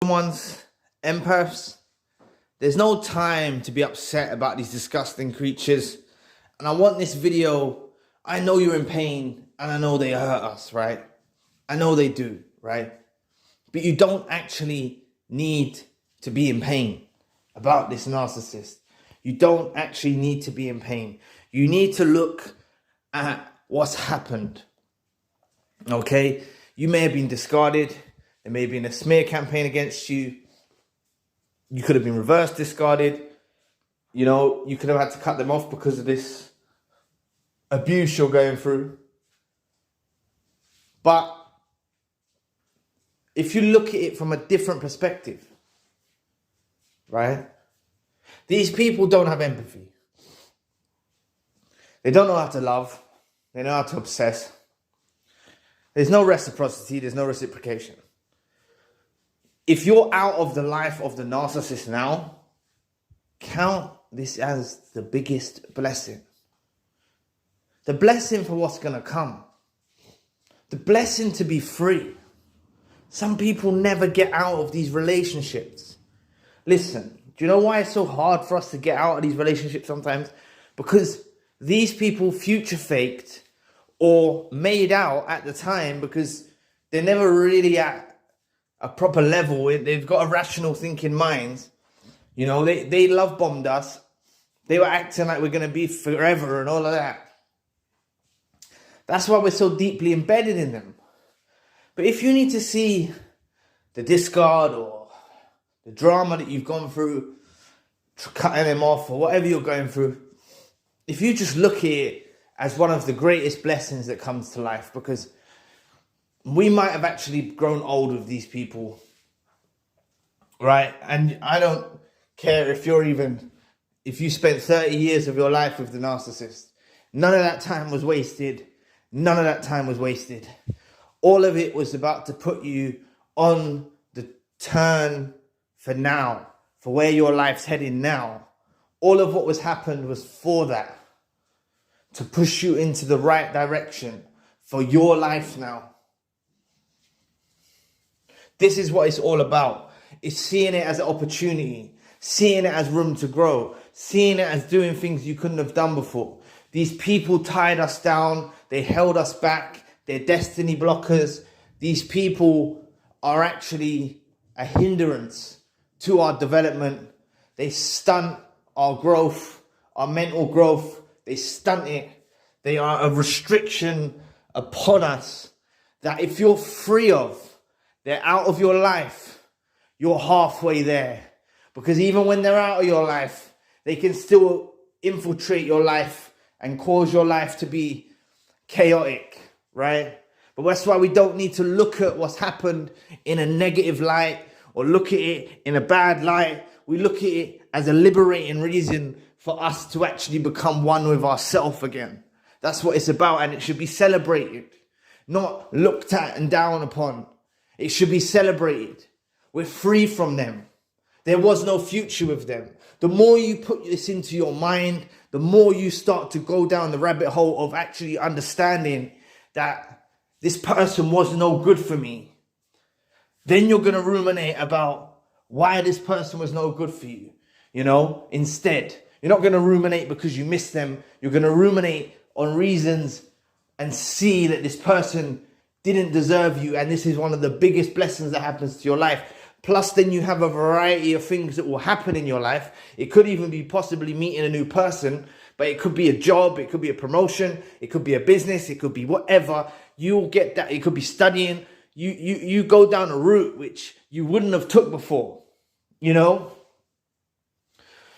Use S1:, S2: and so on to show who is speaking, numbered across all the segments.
S1: Someone's empaths, there's no time to be upset about these disgusting creatures. And I want this video, I know you're in pain and I know they hurt us, right? I know they do, right? But you don't actually need to be in pain about this narcissist. You don't actually need to be in pain. You need to look at what's happened, okay? You may have been discarded. There may have been a smear campaign against you. You could have been reverse discarded. You know, you could have had to cut them off because of this abuse you're going through. But if you look at it from a different perspective, right? These people don't have empathy. They don't know how to love. They know how to obsess. There's no reciprocity. There's no reciprocation. If you're out of the life of the narcissist now, count this as the biggest blessing. The blessing for what's going to come. The blessing to be free. Some people never get out of these relationships. Listen, do you know why it's so hard for us to get out of these relationships sometimes? Because these people future faked or made out at the time because they're never really at a proper level. They've got a rational thinking mind. You know, they love bombed us. They were acting like we're going to be forever and all of that. That's why we're so deeply embedded in them. But if you need to see the discard or the drama that you've gone through, cutting them off or whatever you're going through, if you just look at it as one of the greatest blessings that comes to life, because we might have actually grown old with these people, right? And I don't care if you spent 30 years of your life with the narcissist. None of that time was wasted. None of that time was wasted. All of it was about to put you on the turn for now, for where your life's heading now. All of what was happened was for that, to push you into the right direction for your life now. This is what it's all about. It's seeing it as an opportunity, seeing it as room to grow, seeing it as doing things you couldn't have done before. These people tied us down. They held us back. They're destiny blockers. These people are actually a hindrance to our development. They stunt our growth, our mental growth. They stunt it. They are a restriction upon us that if you're free of, they're out of your life, you're halfway there. Because even when they're out of your life, they can still infiltrate your life and cause your life to be chaotic, right? But that's why we don't need to look at what's happened in a negative light or look at it in a bad light. We look at it as a liberating reason for us to actually become one with ourselves again. That's what it's about, and it should be celebrated, not looked at and down upon. It should be celebrated. We're free from them. There was no future with them. The more you put this into your mind, the more you start to go down the rabbit hole of actually understanding that this person was no good for me. Then you're going to ruminate about why this person was no good for you. You know, instead, you're not going to ruminate because you miss them. You're going to ruminate on reasons and see that this person didn't deserve you. And this is one of the biggest blessings that happens to your life. Plus, then you have a variety of things that will happen in your life. It could even be possibly meeting a new person, but it could be a job, it could be a promotion, it could be a business, it could be whatever. You'll get that. It could be studying. You go down a route which you wouldn't have took before. You know,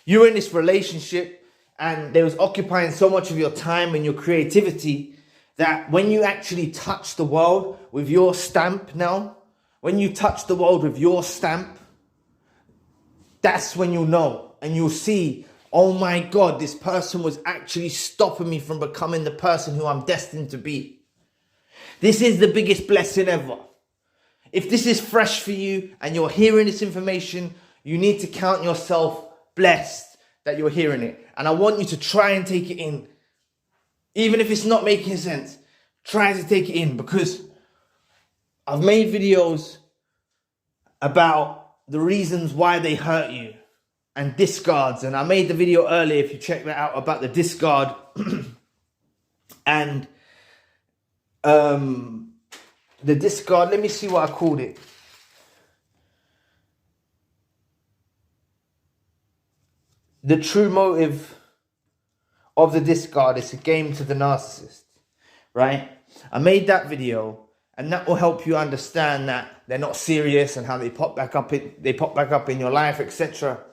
S1: you're in this relationship and they was occupying so much of your time and your creativity that when you actually touch the world with your stamp now, when you touch the world with your stamp, that's when you'll know and you'll see, oh my God, this person was actually stopping me from becoming the person who I'm destined to be. This is the biggest blessing ever. If this is fresh for you and you're hearing this information, you need to count yourself blessed that you're hearing it. And I want you to try and take it in. Even if it's not making sense, try to take it in, because I've made videos about the reasons why they hurt you, and discards. And I made the video earlier, if you check that out, about the discard and the discard. Let me see what I called it. The true motive of the discard is a game to the narcissist, right? I made that video, and that will help you understand that they're not serious and how they pop back up in your life, etc.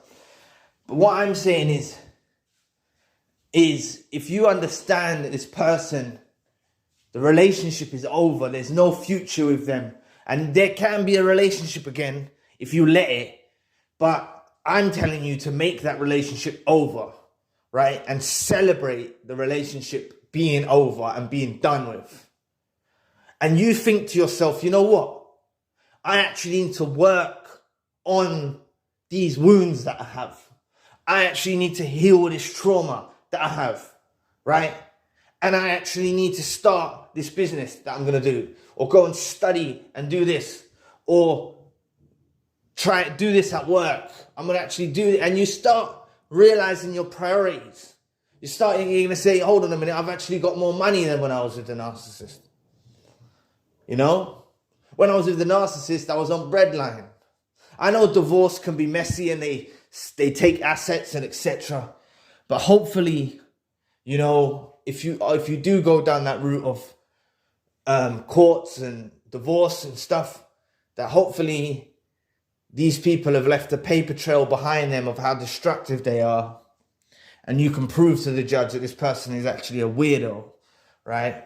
S1: But what I'm saying is if you understand that this person, the relationship is over, there's no future with them, and there can be a relationship again if you let it, but I'm telling you to make that relationship over, right? And celebrate the relationship being over and being done with. And you think to yourself, you know what? I actually need to work on these wounds that I have. I actually need to heal this trauma that I have, right? And I actually need to start this business that I'm going to do, or go and study and do this, or try to do this at work. I'm going to actually do it. And you start realizing your priorities. You're going to say, hold on a minute, I've actually got more money than when I was with the narcissist. You know? When I was with the narcissist, I was on breadline. I know divorce can be messy and they take assets and etc. But hopefully, you know, if you do go down that route of courts and divorce and stuff, that hopefully these people have left a paper trail behind them of how destructive they are. And you can prove to the judge that this person is actually a weirdo, right?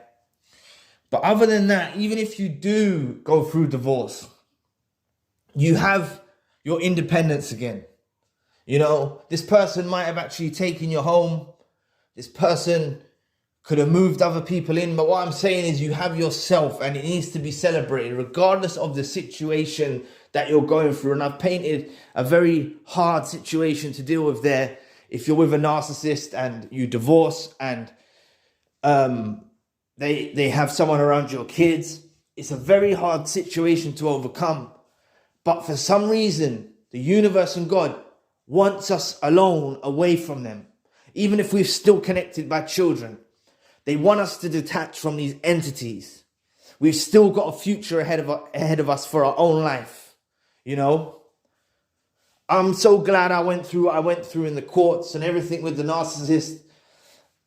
S1: But other than that, even if you do go through divorce, you have your independence again. You know, this person might have actually taken your home. This person could have moved other people in. But what I'm saying is you have yourself, and it needs to be celebrated regardless of the situation that you're going through. And I've painted a very hard situation to deal with there. If you're with a narcissist and you divorce and they have someone around your kids, it's a very hard situation to overcome. But for some reason, the universe and God wants us alone, away from them. Even if we're still connected by children, they want us to detach from these entities. We've still got a future ahead of us for our own life. You know, I'm so glad I went through what I went through in the courts and everything with the narcissist,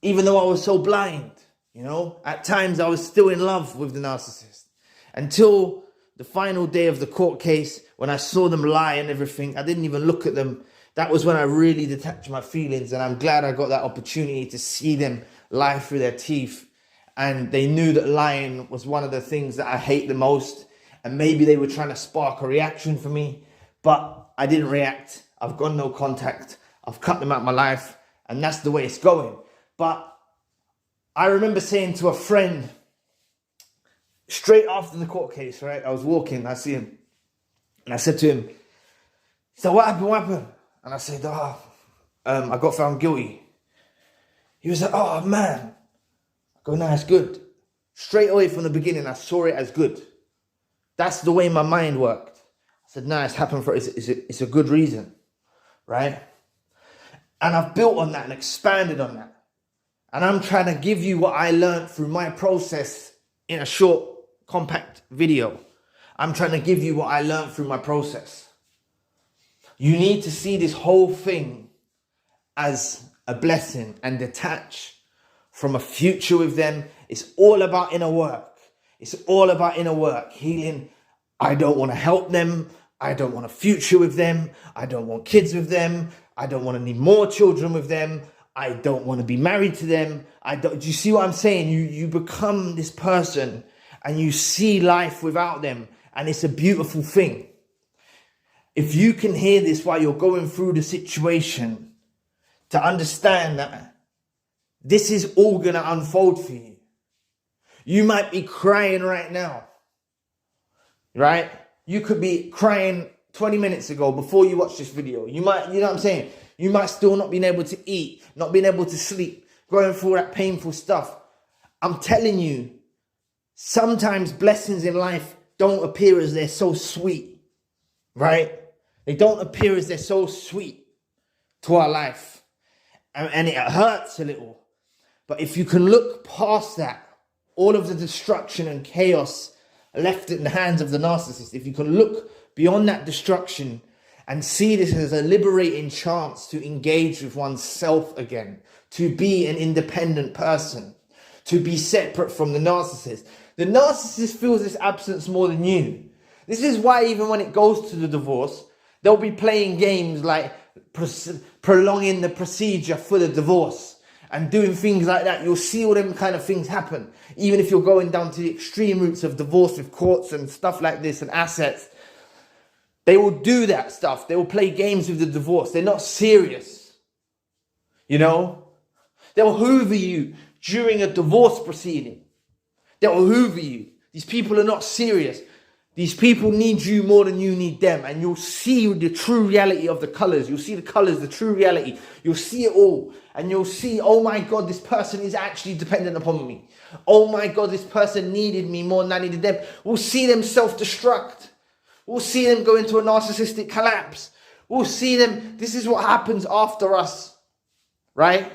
S1: even though I was so blind. You know, at times I was still in love with the narcissist until the final day of the court case, when I saw them lie and everything. I didn't even look at them. That was when I really detached my feelings, and I'm glad I got that opportunity to see them lie through their teeth. And they knew that lying was one of the things that I hate the most. And maybe they were trying to spark a reaction for me, but I didn't react. I've got no contact. I've cut them out of my life, and that's the way it's going. But I remember saying to a friend, straight after the court case, right? I was walking, I see him, and I said to him, so what happened? And I said, I got found guilty. He was like, oh man. I go, no, it's good. Straight away from the beginning, I saw it as good. That's the way my mind worked. I said, no, it's happened for, it's a good reason, right? And I've built on that and expanded on that. And I'm trying to give you what I learned through my process in a short, compact video. I'm trying to give you what I learned through my process. You need to see this whole thing as a blessing and detach from a future with them. It's all about inner work. It's all about inner work, healing. I don't want to help them. I don't want a future with them. I don't want kids with them. I don't want to need more children with them. I don't want to be married to them. Do you see what I'm saying? You become this person and you see life without them. And it's a beautiful thing. If you can hear this while you're going through the situation, to understand that this is all going to unfold for you. You might be crying right now, right? You could be crying 20 minutes ago before you watch this video. You might, you know what I'm saying? You might still not being able to eat, not being able to sleep, going through that painful stuff. I'm telling you, sometimes blessings in life don't appear as they're so sweet, right? They don't appear as they're so sweet to our life. And it hurts a little. But if you can look past that, all of the destruction and chaos left in the hands of the narcissist, if you can look beyond that destruction and see this as a liberating chance to engage with oneself again, to be an independent person, to be separate from the narcissist. The narcissist feels this absence more than you. This is why even when it goes to the divorce, they'll be playing games like prolonging the procedure for the divorce and doing things like that. You'll see all them kind of things happen. Even if you're going down to the extreme routes of divorce with courts and stuff like this and assets, they will do that stuff. They will play games with the divorce. They're not serious. You know? They'll hoover you during a divorce proceeding. They'll hoover you. These people are not serious. These people need you more than you need them. And you'll see the true reality of the colors. You'll see the colors, the true reality. You'll see it all. And you'll see, oh my God, this person is actually dependent upon me. Oh my God, this person needed me more than I needed them. We'll see them self-destruct. We'll see them go into a narcissistic collapse. We'll see them. This is what happens after us, right?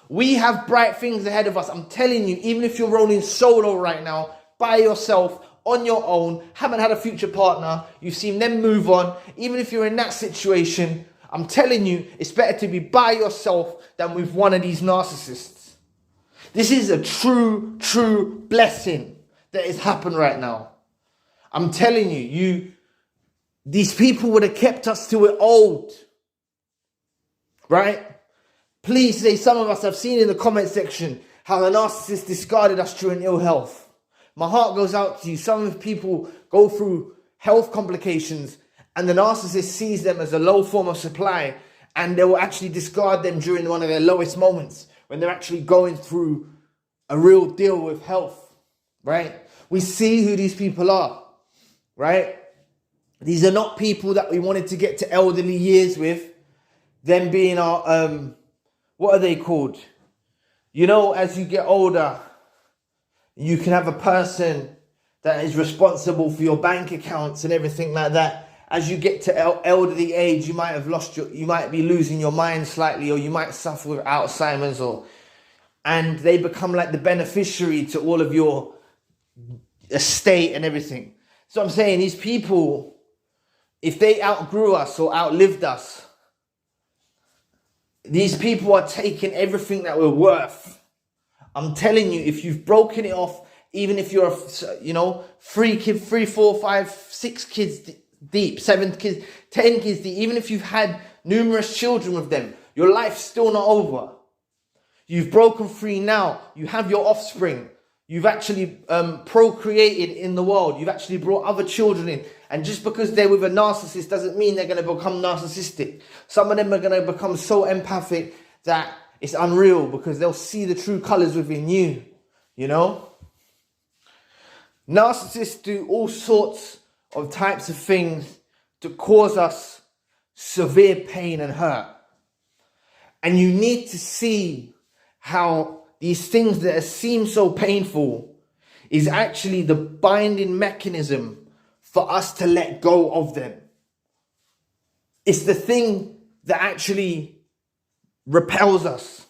S1: We have bright things ahead of us. I'm telling you, even if you're rolling solo right now, by yourself, on your own, haven't had a future partner, you've seen them move on, even if you're in that situation, I'm telling you, it's better to be by yourself than with one of these narcissists. This is a true blessing that has happened right now. I'm telling you, these people would have kept us till we're old. Right? Please say, some of us have seen in the comment section how the narcissist discarded us during ill health. My heart goes out to you. Some people go through health complications and the narcissist sees them as a low form of supply and they will actually discard them during one of their lowest moments when they're actually going through a real deal with health, right? We see who these people are, right? These are not people that we wanted to get to elderly years with, them being our, what are they called? You know, as you get older, you can have a person that is responsible for your bank accounts and everything like that. As you get to elderly age, you might have you might be losing your mind slightly, or you might suffer with Alzheimer's, and they become like the beneficiary to all of your estate and everything. So I'm saying these people, if they outgrew us or outlived us, these people are taking everything that we're worth. I'm telling you, if you've broken it off, even if you're, 3, 4, 5, 6 kids deep, 7 kids, 10 kids deep, even if you've had numerous children with them, your life's still not over. You've broken free now. You have your offspring. You've actually procreated in the world. You've actually brought other children in. And just because they're with a narcissist doesn't mean they're going to become narcissistic. Some of them are going to become so empathic that it's unreal, because they'll see the true colors within you, you know? Narcissists do all sorts of types of things to cause us severe pain and hurt. And you need to see how these things that seem so painful is actually the binding mechanism for us to let go of them. It's the thing that actually repels us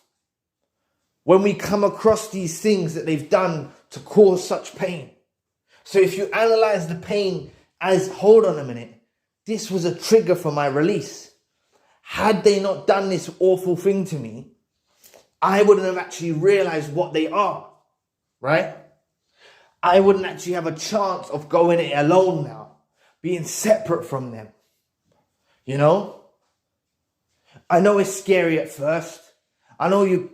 S1: when we come across these things that they've done to cause such pain. So if you analyze the pain as, hold on a minute, this was a trigger for my release. Had they not done this awful thing to me, I wouldn't have actually realized what they are, right? I wouldn't actually have a chance of going it alone now, being separate from them, you know? I know it's scary at first. I know you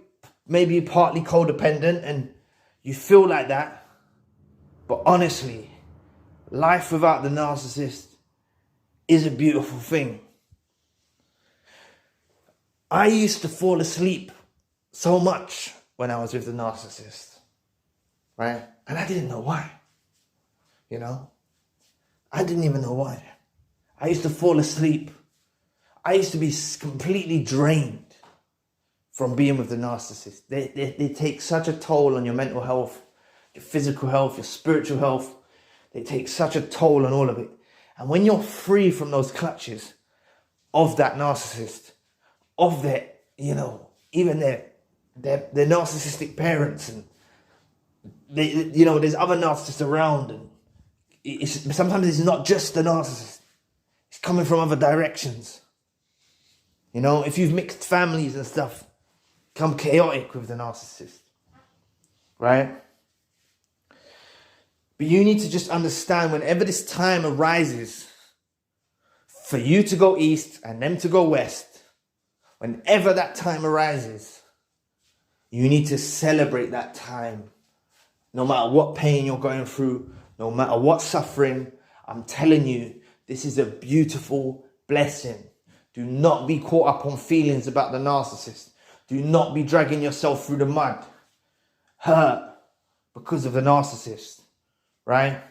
S1: maybe you're partly codependent and you feel like that. But honestly, life without the narcissist is a beautiful thing. I used to fall asleep so much when I was with the narcissist, right? And I didn't know why, you know? I didn't even know why. I used to fall asleep. I used to be completely drained from being with the narcissist. They take such a toll on your mental health, your physical health, your spiritual health. They take such a toll on all of it. And when you're free from those clutches, of that narcissist, of their, you know, even their narcissistic parents, and they, you know, there's other narcissists around, and sometimes it's not just the narcissist. It's coming from other directions. You know, if you've mixed families and stuff, become chaotic with the narcissist, right? But you need to just understand, whenever this time arises for you to go east and them to go west, whenever that time arises, you need to celebrate that time. No matter what pain you're going through, no matter what suffering, I'm telling you, this is a beautiful blessing. Do not be caught up on feelings about the narcissist. Do not be dragging yourself through the mud, hurt because of the narcissist, right?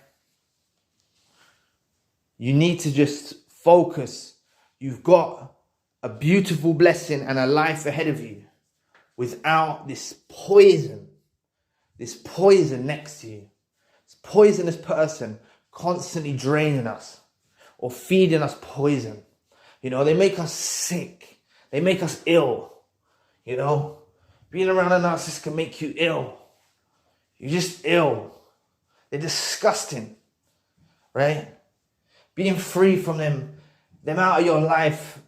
S1: You need to just focus. You've got a beautiful blessing and a life ahead of you without this poison next to you. This poisonous person constantly draining us or feeding us poison. You know, they make us sick. They make us ill. You know, being around a narcissist can make you ill. You're just ill. They're disgusting, right? Being free from them out of your life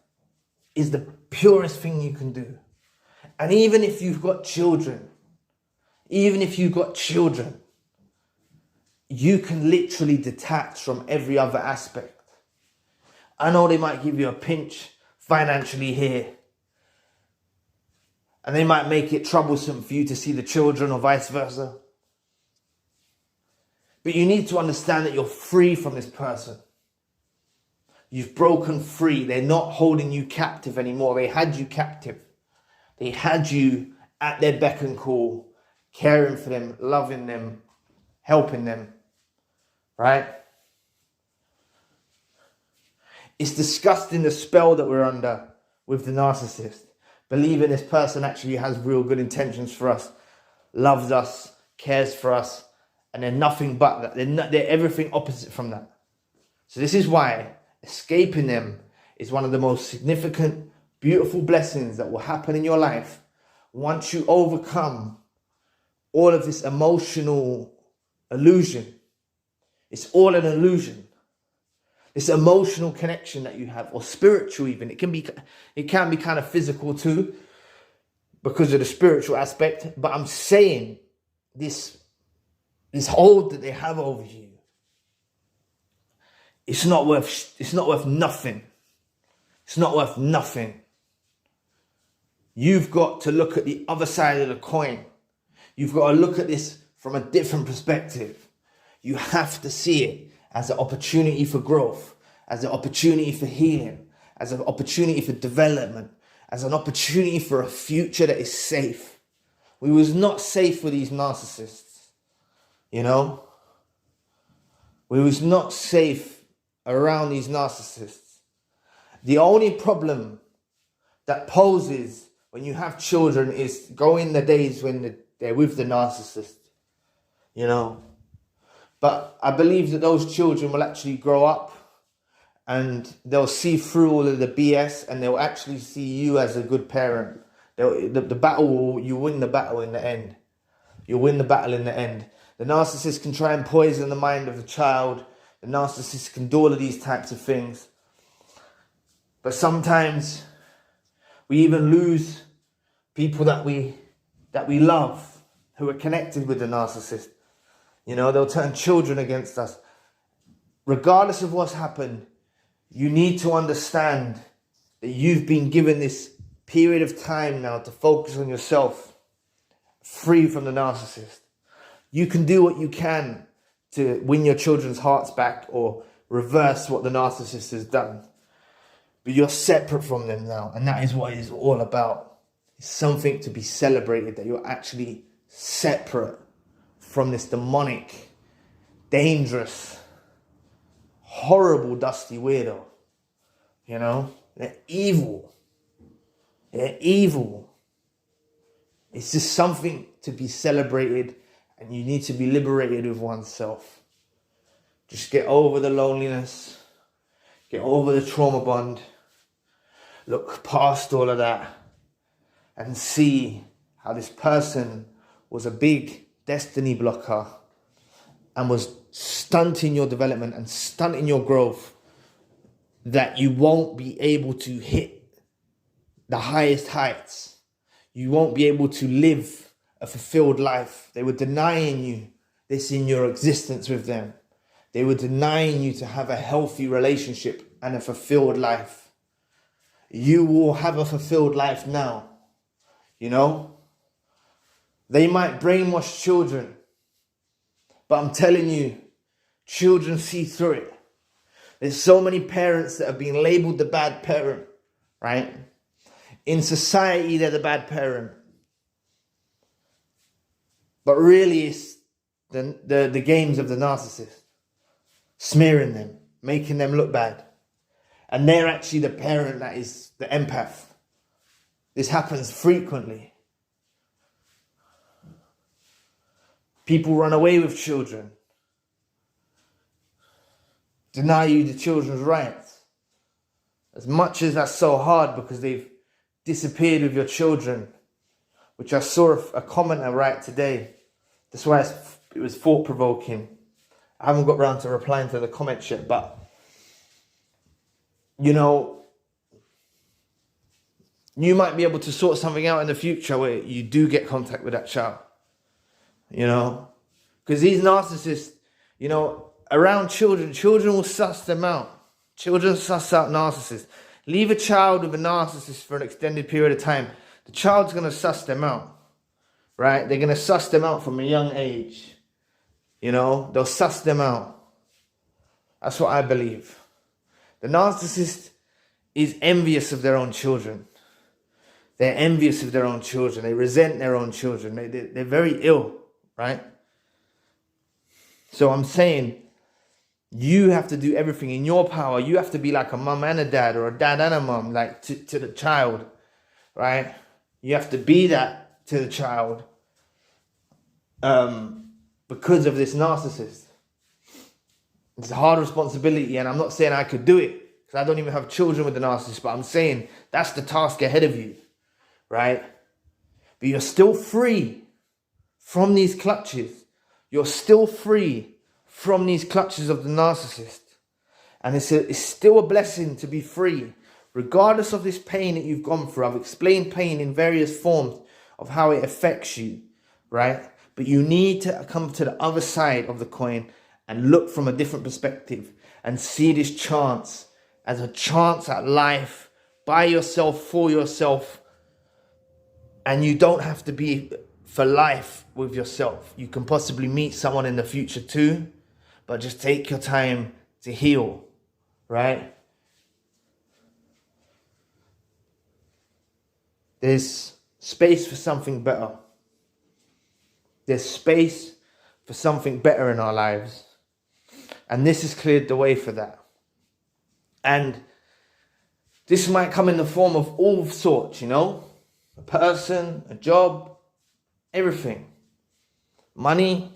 S1: is the purest thing you can do. And even if you've got children, you can literally detach from every other aspect. I know they might give you a pinch financially here, and they might make it troublesome for you to see the children or vice versa. But you need to understand that you're free from this person. You've broken free. They're not holding you captive anymore. They had you captive. They had you at their beck and call, caring for them, loving them, helping them, right? It's disgusting, the spell that we're under with the narcissist. Believing this person actually has real good intentions for us, loves us, cares for us, and they're nothing but that. They're everything opposite from that. So this is why escaping them is one of the most significant, beautiful blessings that will happen in your life once you overcome all of this emotional illusion. It's all an illusion. This emotional connection that you have, or spiritual even. It can be kind of physical too, because of the spiritual aspect. But I'm saying this hold that they have over you, it's not worth nothing. It's not worth nothing. You've got to look at the other side of the coin. You've got to look at this from a different perspective. You have to see it as an opportunity for growth, as an opportunity for healing, as an opportunity for development, as an opportunity for a future that is safe. We was not safe with these narcissists, you know? We was not safe around these narcissists. The only problem that poses when you have children is go in the days when they're with the narcissist, you know? But I believe that those children will actually grow up and they'll see through all of the BS and they'll actually see you as a good parent. The battle, you win the battle in the end. You'll win the battle in the end. The narcissist can try and poison the mind of the child. The narcissist can do all of these types of things. But sometimes we even lose people that we love who are connected with the narcissist. You know, they'll turn children against us. Regardless of what's happened, you need to understand that you've been given this period of time now to focus on yourself, free from the narcissist. You can do what you can to win your children's hearts back or reverse what the narcissist has done. But you're separate from them now, and that is what it is all about. It's something to be celebrated, that you're actually separate from this demonic, dangerous, horrible, dusty weirdo. You know? They're evil. They're evil. It's just something to be celebrated, and you need to be liberated with oneself. Just get over the loneliness. Get over the trauma bond. look past all of that and see how this person was a big destiny blocker and was stunting your development and stunting your growth, that you won't be able to hit the highest heights. You won't be able to live a fulfilled life. They were denying you this in your existence with them. They were denying you to have a healthy relationship and a fulfilled life. You will have a fulfilled life now. You know? They might brainwash children, but I'm telling you, children see through it. There's so many parents that have been labeled the bad parent, right? In society, they're the bad parent. But really, it's the games of the narcissist. Smearing them, making them look bad. And they're actually the parent that is the empath. This happens frequently. People run away with children. Deny you the children's rights. As much as that's so hard because they've disappeared with your children, which I saw a commenter write today. That's why it was thought-provoking. I haven't got round to replying to the comment yet, but you know, you might be able to sort something out in the future where you do get contact with that child. You know, because these narcissists, you know, around children will suss them out. Children suss out narcissists. Leave a child with a narcissist for an extended period of time. The child's going to suss them out, right? They're going to suss them out from a young age. You know, they'll suss them out. That's what I believe. The narcissist is envious of their own children. They're envious of their own children. They resent their own children. They're very ill, right? So I'm saying, you have to do everything in your power. You have to be like a mum and a dad, or a dad and a mum, like to the child, right? You have to be that to the child because of this narcissist. It's a hard responsibility, and I'm not saying I could do it because I don't even have children with the narcissist, but I'm saying that's the task ahead of you, right? But you're still free from these clutches. You're still free from these clutches of the narcissist. And it's still a blessing to be free, regardless of this pain that you've gone through. I've explained pain in various forms of how it affects you, right? But you need to come to the other side of the coin and look from a different perspective and see this chance as a chance at life by yourself, for yourself. And you don't have to be for life with yourself. You can possibly meet someone in the future too, but just take your time to heal, right? There's space for something better. There's space for something better in our lives. And this has cleared the way for that. And this might come in the form of all sorts, you know? A person, a job, everything. Money.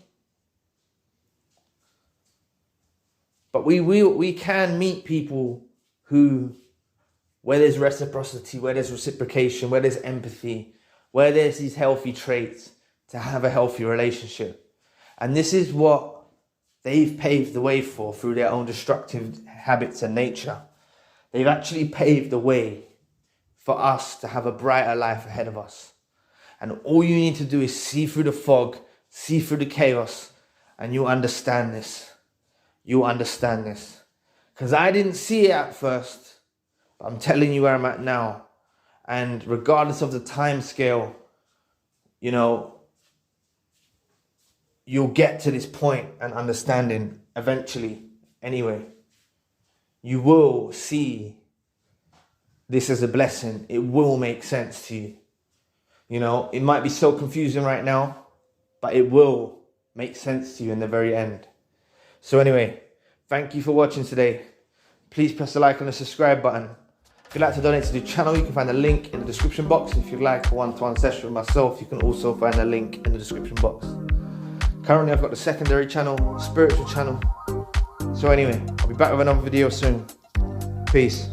S1: But we can meet people where there's reciprocity, where there's reciprocation, where there's empathy, where there's these healthy traits to have a healthy relationship. And this is what they've paved the way for through their own destructive habits and nature. They've actually paved the way for us to have a brighter life ahead of us. And all you need to do is see through the fog, see through the chaos, and you'll understand this. You'll understand this. Because I didn't see it at first, but I'm telling you where I'm at now. And regardless of the time scale, you know, you'll get to this point and understanding eventually. Anyway, you will see this as a blessing. It will make sense to you. You know, it might be so confusing right now, but it will make sense to you in the very end. So anyway, thank you for watching today. Please press the like and the subscribe button. If you'd like to donate to the channel, you can find the link in the description box. If you'd like a one-to-one session with myself, you can also find the link in the description box. Currently, I've got the secondary channel, spiritual channel. So anyway, I'll be back with another video soon. Peace.